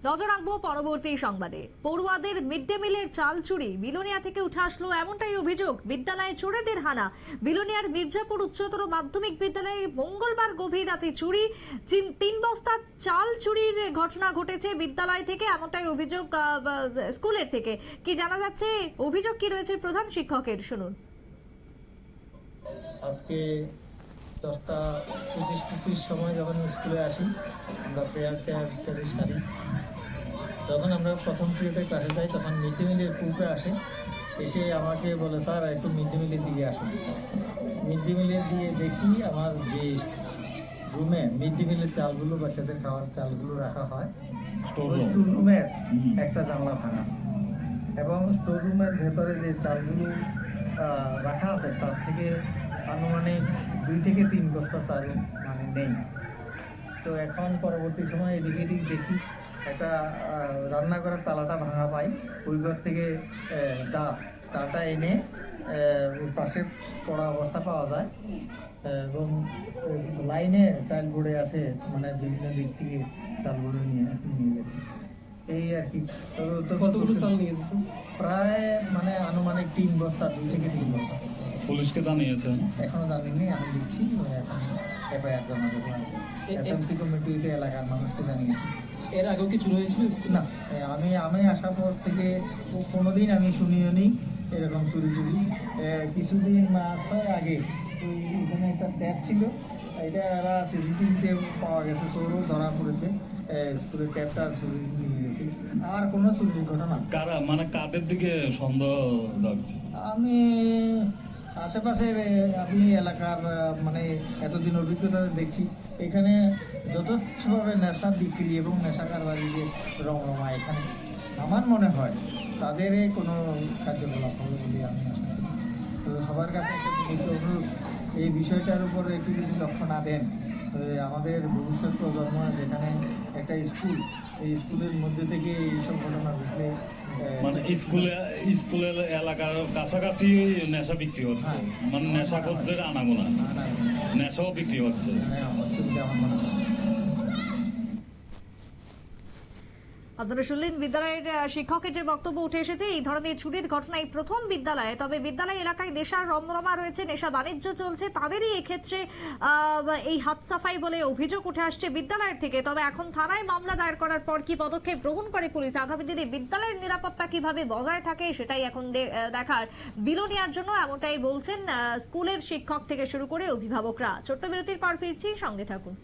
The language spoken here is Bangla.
নজর রাখবো পরবর্তী সংবাদে। পড়ুয়াদের মিড ডে মিলের চাল চুরি বিলোনিয়া থেকে উঠে আসলো এমনটাই অভিযোগ। বিদ্যালয়ে চোরেদের হানা। বিলোনিয়ার মির্জাপুর উচ্চতর মাধ্যমিক বিদ্যালয়ে মঙ্গলবার গভীর রাতে চুরি। 3 বস্তা চাল চুরির ঘটনা ঘটেছে বিদ্যালয় থেকে, এমনটাই অভিযোগ স্কুলের থেকে। কি জানা যাচ্ছে, অভিযোগ কি রয়েছে প্রধান শিক্ষকের, শুনুন। আজকে 10টা 25-25 সময় যখন স্কুলে আসি, আমরা প্রেয়ার সারি, তখন আমরা প্রথম পিরিয়ডে ক্লাসে যাই, তখন মিড ডে মিলের কুকে আসে, এসে আমাকে বলে, স্যার একটু মিড ডে মিলের দিকে আসুন। মিড ডে মিলের দিয়ে দেখি আমার যে রুমে মিড ডে মিলের চালগুলো, বাচ্চাদের খাওয়ার চালগুলো রাখা হয়, স্টোর রুমের একটা জানলা ভাঙা, এবং স্টোর রুমের ভেতরে যে চালগুলো রাখা আছে তার থেকে আনুমানিক 2 থেকে 3 বস্তা চাল নেই। তো এখন পরবর্তী সময় এদিকে দেখি একটা রান্নাঘরের তালাটা ভাঙা পাই, ওই ঘর থেকে তারটা এনে পাশে পড়া অবস্থা পাওয়া যায়, এবং লাইনে চাল বোর্ডে আছে, বিভিন্ন দিক থেকে চাল বোর্ডে নিয়ে গেছে, এই আর কি। কতগুলো চাল নিয়ে গেছে? প্রায় আনুমানিক 3 বস্তা, 2 থেকে 3 বস্তা। পুলিশকে জানিয়েছেন? এখনো জানিনি, আমি লিখছি, এখন এফআইআর জমা দেবো। এসএমসি কমিটিতে এলাকার মানুষকে জানিয়েছি। এর আগেও কি চুরি হয়েছিল? না, আমি আসার পর থেকে কোনোদিন আমি শুনিও নি এরকম চুরি। কিছুদিন মাস 6 আগে এখানে একটা ট্যাপ ছিল, এটা এরা সিসিটিভিতে পাওয়া গেছে, চোরও ধরা পড়েছে, স্কুলের ট্যাপটা চুরি নিয়ে গেছে। আর কোনো চুরির ঘটনা কারা, কাদের দিকে সন্দেহ লাগছে? আমি আশেপাশের এলাকার এতদিন অভিজ্ঞতা দেখছি, এখানে যথেচ্ছভাবে নেশা বিক্রি এবং নেশা কারবারিদের রমরমা। এখানে আমার মনে হয় তাদের কোনো কার্যকলাপ হবে বলে আমি আশা করি। তো সবার কাছে একটা অনুরোধ, এই বিষয়টার উপর একটু যদি লক্ষ্য না দেন, আমাদের ভবিষ্যৎ প্রজন্ম, যেখানে একটা স্কুল, এই স্কুলের মধ্যে থেকে এইসব ঘটনা ঘটলে স্কুলের এলাকার কাছাকাছি নেশা বিক্রি হচ্ছে, নেশাখোরদের আনাগোনা, নেশাও বিক্রি হচ্ছে বলে আমার মনে হয়। আপনারা শুনলেন বিদ্যালয়ের শিক্ষকের যে বক্তব্য উঠে এসেছে। এই ধরনের চুরির ঘটনায় প্রথম বিদ্যালয়ে, তবে বিদ্যালয় এলাকায় নেশার রমরমা রয়েছে, নেশা বাণিজ্য চলছে, তাদেরই এক্ষেত্রে এই হাত সাফাই বলে অভিযোগ উঠে আসছে বিদ্যালয়ের থেকে। তবে এখন থানায় মামলা দায়ের করার পর কি পদক্ষেপ গ্রহণ করে পুলিশ, আগামী দিনে বিদ্যালয়ের নিরাপত্তা কিভাবে বজায় থাকে, সেটাই এখন দেখার বিলোনিয়ার জন্য, এমনটাই বলছেন স্কুলের শিক্ষক থেকে শুরু করে অভিভাবকরা। ছোট্ট বিরতির পর ফিরছি, সঙ্গে থাকুন।